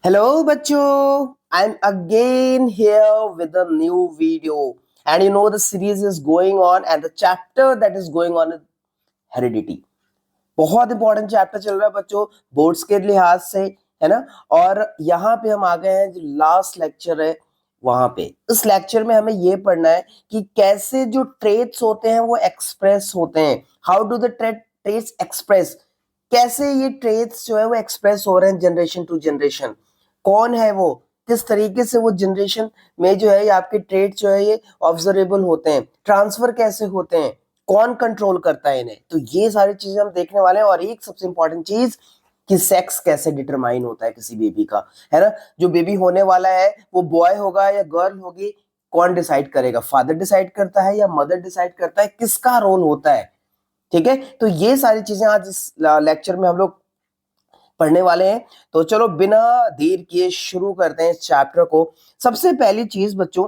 Hello, Bacho. I'm again here with a new video. And you know, the series is going on, and the chapter that is going on is heredity. बहुत important chapter चल रहा है बच्चों, boards के लिहाज से, है ना। और यहाँ पे हम आ गए हैं, जो लास्ट लेक्चर है वहां पे। इस लेक्चर में हमें ये पढ़ना है कि कैसे जो ट्रेट्स होते हैं वो एक्सप्रेस होते हैं। How do the traits express, कैसे ये ट्रेट्स जो है वो एक्सप्रेस हो रहे हैं जनरेशन टू जनरेशन। कौन है वो, किस तरीके से वो जनरेशन में जो है ये आपके ट्रेट्स जो है ये ऑब्जर्वेबल होते हैं, ट्रांसफर कैसे होते हैं, कौन कंट्रोल करता है इन्हें। तो ये सारी चीजें हम देखने वाले हैं। और एक सबसे इंपॉर्टेंट चीज कि सेक्स कैसे डिटरमाइन होता है किसी बेबी का, है ना। जो बेबी होने वाला है वो बॉय होगा या गर्ल होगी, कौन डिसाइड करेगा? फादर डिसाइड करता है या मदर डिसाइड करता है? किसका रोल होता है? ठीक है, तो ये सारी चीजें आज इस लेक्चर में हम लोग पढ़ने वाले हैं। तो चलो बिना देर किए शुरू करते हैं इस चैप्टर को। सबसे पहली चीज बच्चों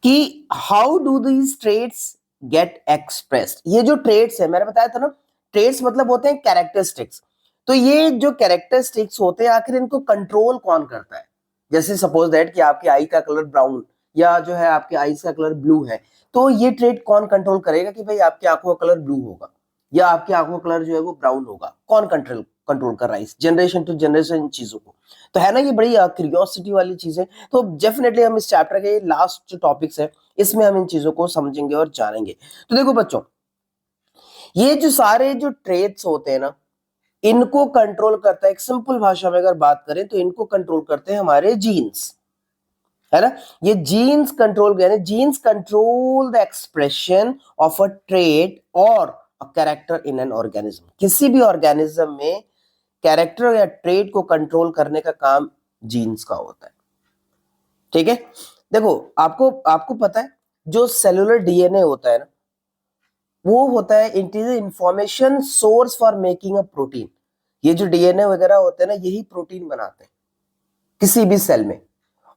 कि how do these traits get expressed. ये जो ट्रेट्स है, मैंने बताया था ना, ट्रेट्स मतलब होते हैं कैरेक्टरिस्टिक्स। तो ये जो कैरेक्टरिस्टिक्स होते हैं, आखिर इनको कंट्रोल कौन करता है? जैसे सपोज दैट कि आपकी आई का कलर ब्राउन या जो है आपके आईज का कलर ब्लू है, तो ये ट्रेट कौन कंट्रोल करेगा कि भाई आपकी आंखों का कलर ब्लू होगा या आपकी आंखों का कलर जो है वो ब्राउन होगा? कौन कंट्रोल कंट्रोल कर रहा है इस जनरेशन टू जनरेशन इन चीजों को? तो है ना, ये बड़ी क्यूरियोसिटी वाली चीज है। तो डेफिनेटली हम इस चैप्टर के लास्ट जो टॉपिक्स है इसमें हम इन चीजों को समझेंगे और जानेंगे। तो देखो बच्चों, ये जो सारे जो ट्रेट्स होते हैं ना, इनको कंट्रोल करता है, एक सिंपल भाषा में अगर बात करें तो इनको कंट्रोल करते हैं हमारे जीन्स, है ना। ये जीन्स कंट्रोल, यानी genes control the expression of a trait और a character in an organism. किसी भी ऑर्गेनिज्म में कैरेक्टर या ट्रेट को कंट्रोल करने का काम जीन्स का होता है। ठीक है, देखो आपको आपको पता है जो सेलुलर डीएनए होता है ना, वो होता है it is information source for making a protein. ये जो डीएनए वगैरह होते हैं ना, यही प्रोटीन बनाते हैं किसी भी सेल में।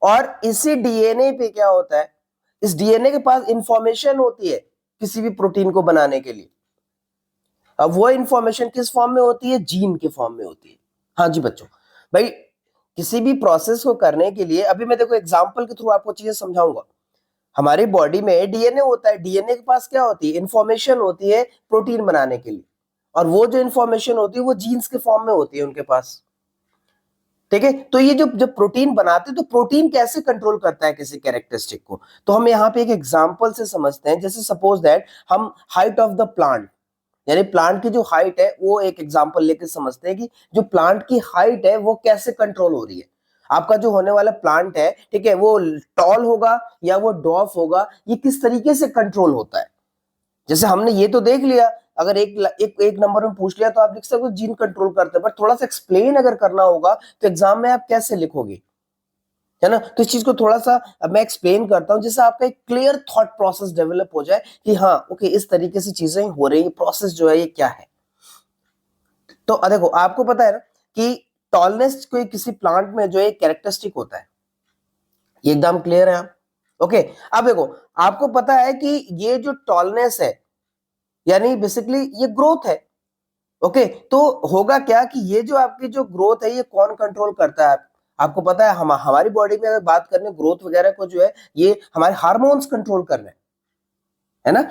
और इसी डीएनए पे क्या होता है, इस डीएनए के पास इंफॉर्मेशन होती है किसी भी प्रोटीन को बनाने के लिए। अब वो इंफॉर्मेशन किस फॉर्म में होती है? जीन के फॉर्म में होती है। हाँ जी बच्चों, भाई किसी भी प्रोसेस को करने के लिए, अभी मैं देखो एग्जांपल के थ्रू आपको चीजें समझाऊंगा। हमारी बॉडी में डीएनए होता है, डीएनए के पास क्या होती है? इंफॉर्मेशन होती है प्रोटीन बनाने के लिए। और वो जो इंफॉर्मेशन होती है वो जीन्स के फॉर्म में होती है उनके पास। ठीक है, तो ये जो जब प्रोटीन बनाते हैं तो प्रोटीन कैसे कंट्रोल करता है किसी कैरेक्टरिस्टिक को? तो हम यहाँ पे एक एग्जांपल से समझते हैं। जैसे सपोज दैट हम हाइट ऑफ द प्लांट, यानी प्लांट की जो हाइट है वो एक एग्जांपल लेके समझते हैं कि जो प्लांट की हाइट है वो कैसे कंट्रोल हो रही है। आपका जो होने वाला प्लांट है, ठीक है, वो टॉल होगा या वो डॉफ होगा, ये किस तरीके से कंट्रोल होता है? जैसे हमने ये तो देख लिया, अगर एक नंबर में पूछ लिया तो आप लिख सकते हो जीन कंट्रोल करते हैं, पर थोड़ा सा एक्सप्लेन अगर करना होगा तो एग्जाम में आप कैसे लिखोगे, है ना। तो इस चीज को थोड़ा सा मैं एक्सप्लेन करता हूं, जिससे आपका एक क्लियर थॉट प्रोसेस डेवलप हो जाए कि हाँ ओके, इस तरीके से चीजें हो रही है, प्रोसेस जो है ये क्या है। तो देखो आपको पता है ना कि टॉलनेस कोई किसी प्लांट में जो एक कैरेक्टरिस्टिक होता है, ये एकदम क्लियर है आप? ओके, अब देखो आपको पता है कि ये जो टॉलनेस है यानी बेसिकली ये ग्रोथ है। ओके, तो होगा क्या कि ये जो आपकी जो ग्रोथ है ये कौन कंट्रोल करता है? आपको पता है हमारी बॉडी में अगर बात करें ग्रोथ वगैरह को जो है ये हमारे हार्मोन्स कंट्रोल कर रहे हैं, है ना।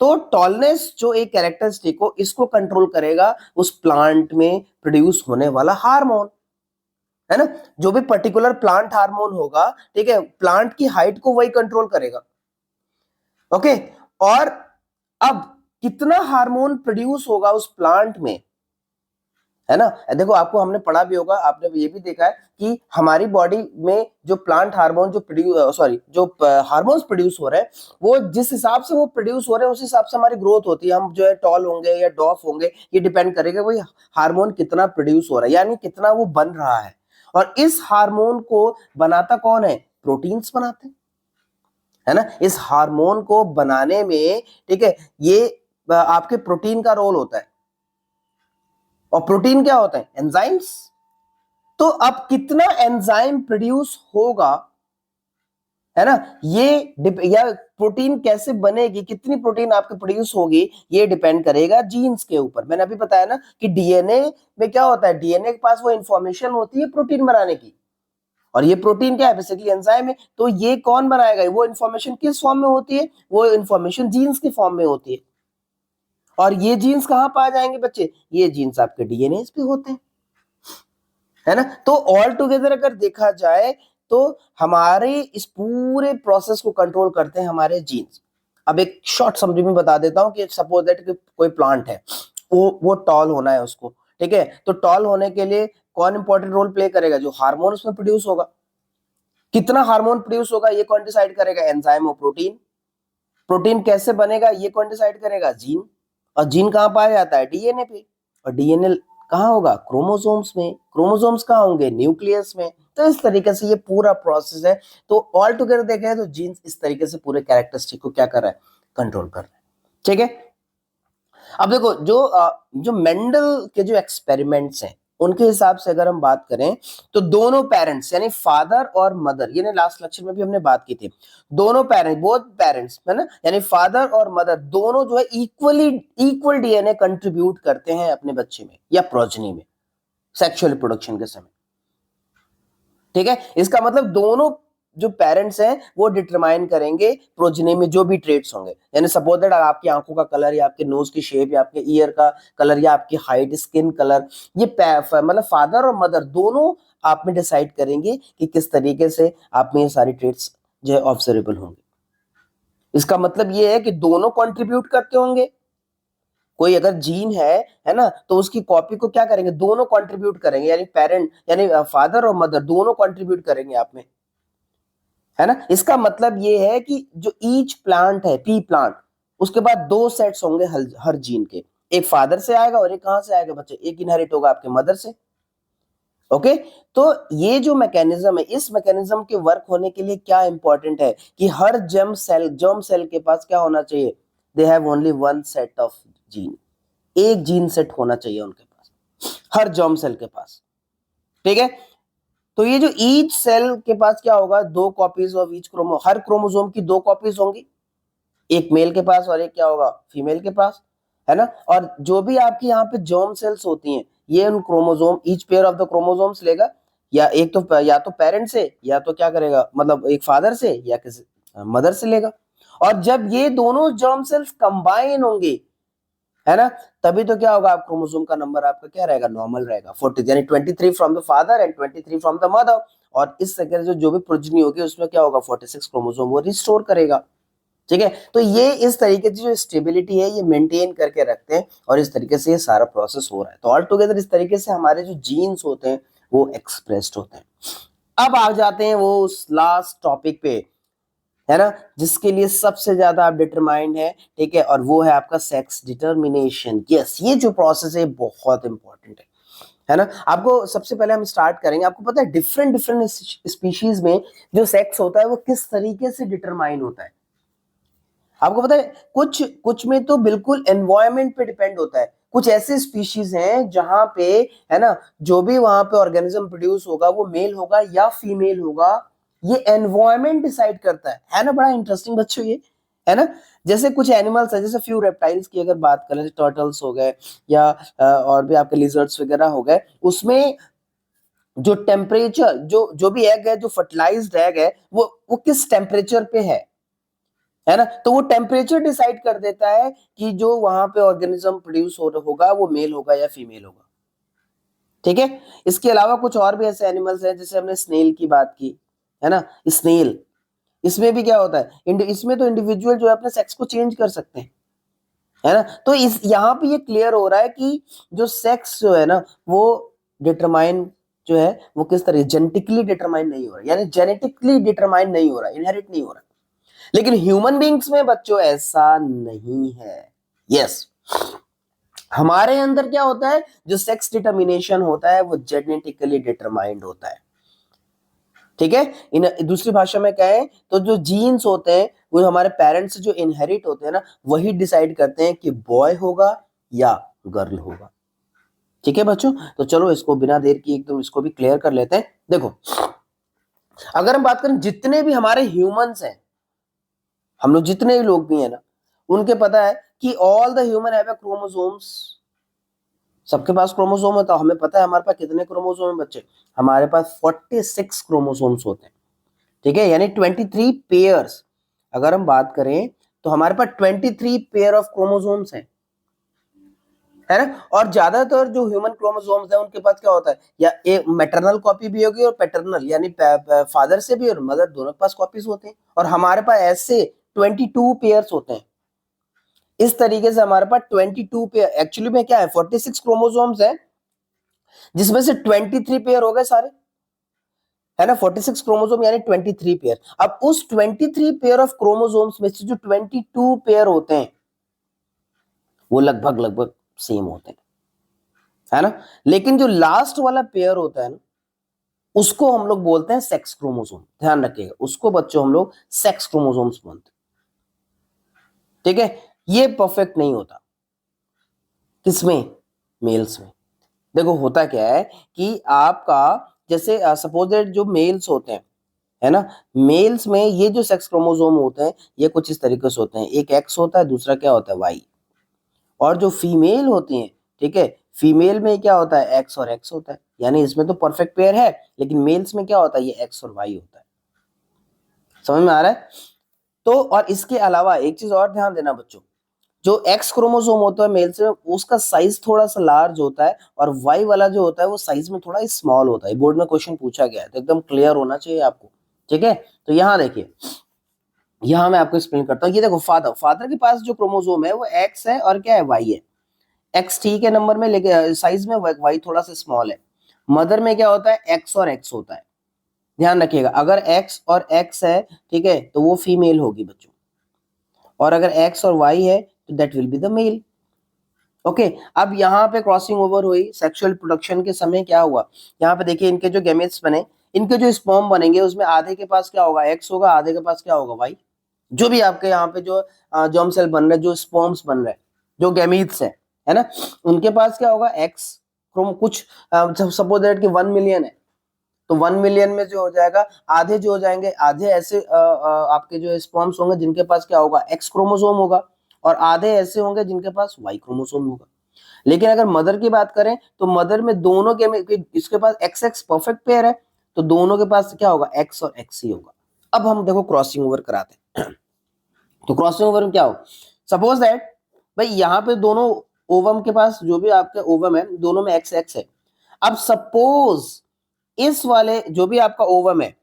तो टॉलनेस जो एक कैरेक्टरिस्टिक हो, इसको कंट्रोल करेगा उस प्लांट में प्रोड्यूस होने वाला हार्मोन, है ना। जो भी पर्टिकुलर प्लांट हार्मोन होगा, ठीक है, प्लांट की हाइट को वही कंट्रोल करेगा। ओके, और अब कितना हार्मोन प्रोड्यूस होगा उस प्लांट में, है ना। देखो आपको हमने पढ़ा भी होगा, आपने ये भी देखा है कि हमारी बॉडी में जो प्लांट हार्मोन जो प्रोड्यूस जो हार्मोन्स प्रोड्यूस हो रहे हैं, वो जिस हिसाब से वो प्रोड्यूस हो रहे हैं उस हिसाब से हमारी ग्रोथ होती है। हम जो है टॉल होंगे या डॉफ होंगे, ये डिपेंड करेगा वही हार्मोन कितना प्रोड्यूस हो रहा है, यानी कितना वो बन रहा है। और इस हार्मोन को बनाता कौन है? प्रोटीन्स बनाते हैं, है ना। इस हार्मोन को बनाने में, ठीक है, ये आपके प्रोटीन का रोल होता है। और प्रोटीन क्या होता है? एंजाइम्स। तो अब कितना एंजाइम प्रोड्यूस होगा है ना। या प्रोटीन कैसे बनेगी, कितनी प्रोटीन आपके प्रोड्यूस होगी, ये डिपेंड करेगा जीन्स के ऊपर। मैंने अभी बताया ना कि डीएनए में क्या होता है, डीएनए के पास वो इंफॉर्मेशन होती है प्रोटीन बनाने की, और ये प्रोटीन क्या है, बेसिकली एंजाइम है। तो ये कौन बनाएगा, वो इंफॉर्मेशन किस फॉर्म में होती है, वो इंफॉर्मेशन जीन्स के फॉर्म में होती है। और ये जीन्स कहां पाए जाएंगे बच्चे, ये जीन्स आपके डीएनए पे होते हैं, है ना। तो ऑल टुगेदर अगर देखा जाए तो हमारे इस पूरे प्रोसेस को कंट्रोल करते हैं हमारे जीन्स। अब एक शॉर्ट समरी में बता देता हूं कि सपोज दैट कि कोई प्लांट है, वो टॉल होना है उसको, ठीक है। तो टॉल होने के लिए कौन इंपॉर्टेंट रोल प्ले करेगा, जो हार्मोन उसमें प्रोड्यूस होगा। कितना हार्मोन प्रोड्यूस होगा ये कौन डिसाइड करेगा, एंजाइम और प्रोटीन। प्रोटीन कैसे बनेगा ये कौन डिसाइड करेगा, जीन। और जीन कहां पाया जाता है, डीएनए पे। और डीएनए कहां होगा, क्रोमोसोम्स में। क्रोमोसोम्स कहां होंगे, न्यूक्लियस में। तो इस तरीके से ये पूरा प्रोसेस है। तो ऑल टुगेदर देखें तो जीन्स इस तरीके से पूरे कैरेक्टरिस्टिक को क्या कर रहा है, कंट्रोल कर रहा है, ठीक है। अब देखो जो मेंडल के जो एक्सपेरिमेंट्स हैं उनके हिसाब से अगर हम बात करें तो दोनों पेरेंट्स यानी फादर और मदर, ये ना लास्ट लेक्चर में भी हमने बात की थी, दोनों पेरेंट्स, बोथ पेरेंट्स, है ना, यानी फादर और मदर दोनों जो है इक्वल डीएनए कंट्रीब्यूट करते हैं अपने बच्चे में या प्रोजनी में सेक्सुअल रिप्रोडक्शन के समय, ठीक है। इसका मतलब दोनों जो पेरेंट्स हैं वो डिटरमाइन करेंगे प्रोजनी में जो भी ट्रेट्स होंगे। यानी सपोज दैट आपकी आंखों का कलर या आपके नोज की शेप या आपके ईयर का कलर या आपकी हाइट, स्किन कलर, ये मतलब फादर और मदर दोनों आप में डिसाइड करेंगे कि किस तरीके से आप में ये सारी ट्रेट्स जो है ऑब्जर्वेबल होंगे। इसका मतलब ये है कि दोनों कंट्रीब्यूट करते होंगे। कोई अगर जीन है ना, तो उसकी कॉपी को क्या करेंगे, दोनों कंट्रीब्यूट करेंगे, यानी पेरेंट यानी फादर और मदर दोनों कंट्रीब्यूट करेंगे आप में, है ना। इसका मतलब ये है कि जो ईच प्लांट है, पी प्लांट, उसके बाद दो सेट्स होंगे हर जीन के, एक फादर से आएगा और एक कहां से आएगा बच्चे, एक इनहेरिट होगा आपके मदर से। ओके। तो ये जो मैकेनिज्म है, इस मैकेनिज्म के वर्क होने के लिए क्या इंपॉर्टेंट है कि हर जर्म सेल के पास क्या होना चाहिए, they have only one set of gene, एक जीन सेट होना चाहिए उनके पास, हर जर्म सेल के पास, ठीक है। तो ये जो ईच सेल के पास क्या होगा, दो copies of each her chromosome की दो कॉपीज होंगी, एक मेल के पास और एक क्या होगा, फीमेल के पास, है ना। और जो भी आपकी यहाँ पे जर्म सेल्स होती हैं, ये उन chromosome, each pair of the chromosomes लेगा, या एक तो या तो पेरेंट से, या तो क्या करेगा, मतलब एक फादर से या किसी मदर से लेगा। और जब ये दोनों जर्म सेल्स कंबाइन होंगे, है ना, तभी तो क्या होगा, आप क्रोमोसोम का नंबर आपका क्या रहेगा, नॉर्मल रहेगा, 40, यानी 23 from the father and 23 from the mother. और इस तरह से जो भी प्रोजनी होगी उसमें क्या होगा, 46 क्रोमोसोम वो रिस्टोर करेगा, ठीक है। तो ये इस तरीके की जो स्टेबिलिटी है ये मेंटेन करके रखते हैं, और इस तरीके से ये सारा प्रोसेस हो रहा है। तो ऑल टुगेदर इस तरीके से हमारे जो जीन्स होते हैं वो एक्सप्रेस्ड होते हैं। अब आ जाते हैं वो उस लास्ट टॉपिक पे, है ना, जिसके लिए सबसे ज्यादा आप डिटरमाइंड है, ठीक है, और वो है आपका सेक्स डिटर्मिनेशन। यस, ये जो प्रोसेस है बहुत इंपॉर्टेंट है ना। आपको सबसे पहले हम स्टार्ट करेंगे, आपको पता है डिफरेंट डिफरेंट स्पीशीज में जो सेक्स होता है वो किस तरीके से डिटरमाइन होता है। आपको पता है कुछ कुछ में तो बिल्कुल एनवायरमेंट पे डिपेंड होता है, कुछ ऐसे स्पीशीज हैं जहां पे, है ना, जो भी वहां पे ऑर्गेनिज्म प्रोड्यूस होगा वो मेल होगा या फीमेल होगा, ये एनवायरमेंट डिसाइड करता है ना। बड़ा इंटरेस्टिंग बच्चों ये, है ना। जैसे कुछ एनिमल्स है, जैसे फ्यू रेप्टाइल्स की अगर बात करें, टर्टल्स हो गए या और भी आपके लिजर्ड्स वगैरह हो गए, उसमें जो टेम्परेचर, जो भी एग है, जो फर्टिलाइज्ड एग है, वो किस टेम्परेचर पे है ना, तो वो टेम्परेचर डिसाइड कर देता है कि जो वहां पे ऑर्गेनिज्म प्रोड्यूस होगा वो मेल होगा या फीमेल होगा, ठीक है। इसके अलावा कुछ और भी ऐसे एनिमल्स हैं, जैसे हमने स्नेल की बात की, है ना, स्नेल, इसमें भी क्या होता है, इसमें तो इंडिविजुअल जो है अपने सेक्स को चेंज कर सकते हैं, है ना। तो इस यहाँ पे ये क्लियर हो रहा है कि जो सेक्स जो है ना वो डिटरमाइन जो है वो किस तरह जेनेटिकली डिटरमाइन नहीं हो रहा, यानी जेनेटिकली डिटरमाइन नहीं हो रहा, इनहेरिट नहीं हो रहा। लेकिन ह्यूमन बींग्स में बच्चों ऐसा नहीं है। यस, हमारे अंदर क्या होता है, जो सेक्स डिटर्मिनेशन होता है वो जेनेटिकली डिटरमाइंड होता है, ठीक है। इन दूसरी भाषा में कहें तो जो जीन्स होते हैं वो हमारे पेरेंट्स से जो इनहेरिट होते हैं ना, वही डिसाइड करते हैं कि बॉय होगा या गर्ल होगा, ठीक है बच्चों। तो चलो इसको बिना देर की एकदम इसको भी क्लियर कर लेते हैं। देखो अगर हम बात करें जितने भी हमारे ह्यूमंस हैं, हम लोग जितने भी लोग भी हैं ना, उनके पता है कि all the human have chromosomes, सबके पास क्रोमोसोम होता है। हमें पता है हमारे पास कितने क्रोमोसोम हैं बच्चे, हमारे पास 46 क्रोमोसोम्स होते हैं, ठीक है, यानी 23 पेयर्स। अगर हम बात करें तो हमारे पास 23 पेयर ऑफ क्रोमोसोम्स हैं, है ना। और ज्यादातर जो ह्यूमन क्रोमोसोम्स हैं उनके पास क्या होता है, या एक मैटरनल कॉपी भी होगी और पैटर्नल यानी फादर से भी और मदर दोनों के पास कॉपीज होते हैं, और हमारे पास ऐसे 22 पेयर्स होते हैं। इस तरीके से हमारे पास 22 पेयर, एक्चुअली में क्या है 46 क्रोमोसोम्स है, जिसमें से 23 पेयर हो गए सारे, है ना। 46 क्रोमोसोम यानी 23 पेयर। अब उस 23 पेयर ऑफ क्रोमोसोम्स में से जो 22 पेयर होते हैं वो लगभग लगभग सेम होते हैं, है ना। लेकिन जो लास्ट वाला पेयर होता है ना, उसको हम लोग बोलते हैं सेक्स क्रोमोसोम। ध्यान रखिएगा, उसको बच्चों हम लोग सेक्स क्रोमोसोम्स बोलते हैं, ठीक है। ये परफेक्ट नहीं होता, किसमें, मेल्स में। देखो होता क्या है कि आपका जैसे सपोज दैट जो मेल्स होते हैं, है ना, मेल्स में ये जो सेक्स क्रोमोसोम होते हैं ये कुछ इस तरीके से होते हैं, एक एक्स होता है, दूसरा क्या होता है वाई। और जो फीमेल होती हैं, ठीक है, फीमेल में क्या होता है एक्स और एक्स होता है, यानी इसमें तो परफेक्ट पेयर है, लेकिन मेल्स में क्या होता है ये एक्स और वाई होता है। समझ में आ रहा है। तो और इसके अलावा एक चीज और ध्यान देना बच्चों, जो एक्स क्रोमोसोम होता है मेल्स में उसका साइज थोड़ा सा लार्ज होता है, और वाई वाला जो होता है वो साइज में थोड़ा स्मॉल होता है। बोर्ड में क्वेश्चन पूछा गया है तो एकदम क्लियर होना चाहिए आपको, ठीक है। तो यहाँ देखिए, यहाँ मैं आपको एक्सप्लेन करता हूँ। ये देखो फादर, फादर के पास जो क्रोमोसोम है वो एक्स है और क्या है वाई है। एक्स ठीक है नंबर में, लेकिन साइज में वाई थोड़ा सा स्मॉल है। मदर में क्या होता है एक्स और एक्स होता है। ध्यान रखिएगा, अगर एक्स और एक्स है, ठीक है, तो वो फीमेल होगी बच्चों, और अगर एक्स और वाई है तो that will be the male. Okay, अब यहाँ पे क्रॉसिंग ओवर हुई, सेक्सुअल प्रोडक्शन के समय क्या हुआ, यहाँ पे देखिए इनके जो गैमेट्स बने, इनके जो स्पर्म बनेंगे उसमें आधे के पास क्या होगा एक्स होगा, आधे के पास क्या होगा वाई। जो भी आपके यहाँ पे जो जर्म सेल बन रहे हैं, जो स्पर्म्स बन रहे हैं, जो गैमीट्स है ना, उनके पास क्या होगा एक्स क्रोम कुछ, सपोज दैट कि 1 मिलियन है, तो 1 मिलियन में जो हो जाएगा आधे जो हो जाएंगे, आधे ऐसे आपके जो स्पर्म्स होंगे जिनके पास क्या होगा एक्स क्रोमोसोम होगा, और आधे ऐसे होंगे जिनके पास वाई क्रोमोसोम होगा। लेकिन अगर मदर की बात करें तो मदर में दोनों के, इसके पास एक्स एक्स परफेक्ट पेयर है, तो दोनों के पास क्या होगा एक्स और एक्स ही होगा। अब हम देखो क्रॉसिंग ओवर कराते हैं। तो क्रॉसिंग ओवर में क्या हो, सपोज दैट भाई यहाँ पे दोनों ओवम के पास जो भी आपके ओवम है दोनों में एक्स एक्स है। अब सपोज इस वाले जो भी आपका ओवम है,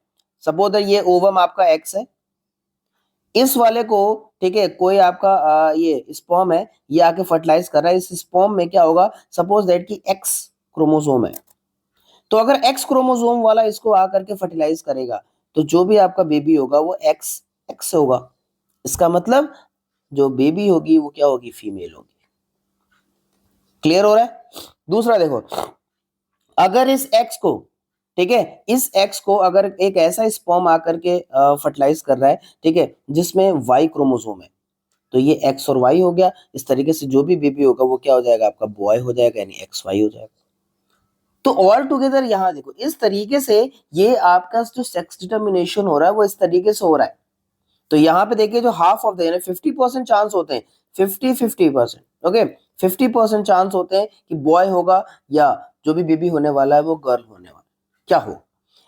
सपोज दैट ये ओवम आपका एक्स है, इस वाले को, ठीक है, कोई आपका ये स्पर्म है, ये आके फर्टिलाइज कर रहा है, इस स्पर्म में क्या होगा सपोज दैट कि एक्स क्रोमोसोम है। तो अगर एक्स क्रोमोसोम वाला इसको आकर के फर्टिलाइज करेगा तो जो भी आपका बेबी होगा वो एक्स एक्स होगा। इसका मतलब जो बेबी होगी वो क्या होगी फीमेल होगी। क्लियर हो रहा है। दूसरा देखो, अगर इस एक्स को, ठीक है, इस एक्स को अगर एक ऐसा स्पर्म आकर के फर्टिलाइज कर रहा है, ठीक है, जिसमें वाई क्रोमोसोम है, तो ये एक्स और वाई हो गया। इस तरीके से जो भी बेबी होगा वो क्या हो जाएगा आपका बॉय हो जाएगा, यानी एक्स वाई हो जाएगा। तो ऑल टुगेदर यहाँ देखो इस तरीके से ये आपका जो सेक्स डिटर्मिनेशन हो रहा है वो इस तरीके से हो रहा है। तो यहाँ पे देखिए जो हाफ ऑफ द यानी 50% चांस होते हैं, 50-50%, ओके, 50% चांस होते हैं कि बॉय होगा या जो भी बेबी होने वाला है वो गर्ल होने वाला क्या हो।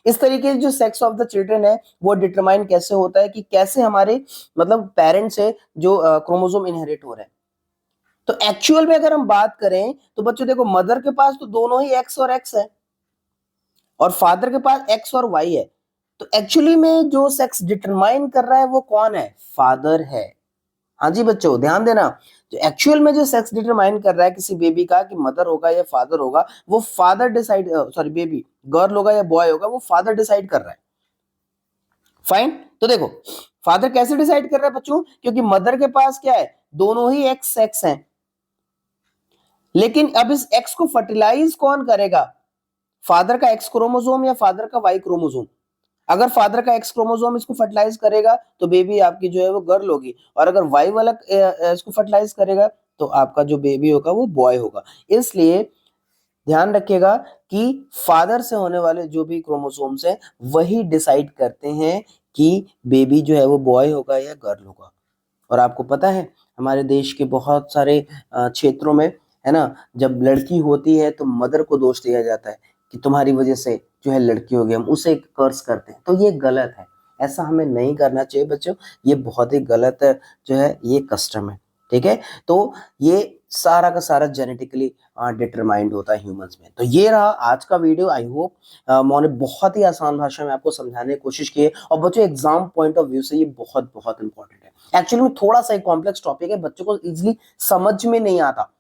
इस तरीके से जो सेक्स ऑफ द चिल्ड्रन है वो डिटरमाइन कैसे होता है कि कैसे हमारे मतलब पेरेंट्स से जो क्रोमोसोम इनहेरिट हो रहे हैं। तो एक्चुअल में अगर हम बात करें तो बच्चों देखो मदर के पास तो दोनों ही एक्स और एक्स है, और फादर के पास एक्स और वाई है। तो एक्चुअली में जो सेक्स डिटरमाइन कर रहा है वो कौन है, फादर है। हाँ जी बच्चों ध्यान देना, जो एक्चुअल में जो सेक्स डिटरमाइन कर रहा है किसी बेबी का कि मदर होगा या फादर होगा, वो father decide, sorry baby girl होगा या बॉय होगा वो फादर डिसाइड कर रहा है। फाइन। तो देखो फादर कैसे डिसाइड कर रहा है बच्चों, क्योंकि मदर के पास क्या है दोनों ही एक्स सेक्स हैं, लेकिन अब इस एक्स को फर्टिलाइज कौन करेगा, फादर का एक्स क्रोमोसोम या फादर का वाई क्रोमोसोम। अगर फादर का एक्स क्रोमोसोम इसको फर्टिलाइज करेगा तो बेबी आपकी जो है वो गर्ल होगी, और अगर वाई वाला इसको फर्टिलाइज करेगा तो आपका जो बेबी होगा वो बॉय होगा। इसलिए ध्यान रखिएगा कि फादर से होने वाले जो भी क्रोमोसोम्स हैं वही डिसाइड करते हैं कि बेबी जो है वो बॉय होगा या गर्ल होगा। और आपको पता है हमारे देश के बहुत सारे क्षेत्रों में, है ना, जब लड़की होती है तो मदर को दोष दिया जाता है कि तुम्हारी वजह से जो है लड़की हो गई, हम उसे कर्स करते हैं। तो ये गलत है, ऐसा हमें नहीं करना चाहिए बच्चों, ये बहुत ही गलत जो है ये कस्टम है। ठीक है, तो ये सारा का सारा जेनेटिकली डिटरमाइंड होता है ह्यूमंस में। तो ये रहा आज का वीडियो। आई होप मैंने बहुत ही आसान भाषा में आपको समझाने की कोशिश की है। और बच्चों एग्जाम पॉइंट ऑफ व्यू से ये बहुत बहुत इंपॉर्टेंट है। एक्चुअली में थोड़ा सा एक कॉम्प्लेक्स टॉपिक है, बच्चों को इजीली समझ में नहीं आता,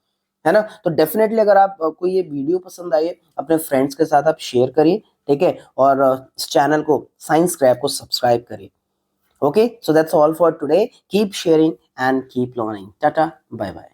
है ना। तो डेफिनेटली अगर आप को ये वीडियो पसंद आई है, अपने फ्रेंड्स के साथ आप शेयर करिए, ठीक है, और इस चैनल को साइंस क्रैप को सब्सक्राइब करिए। Okay, so that's all for today. Keep sharing and keep learning. Tata, bye bye.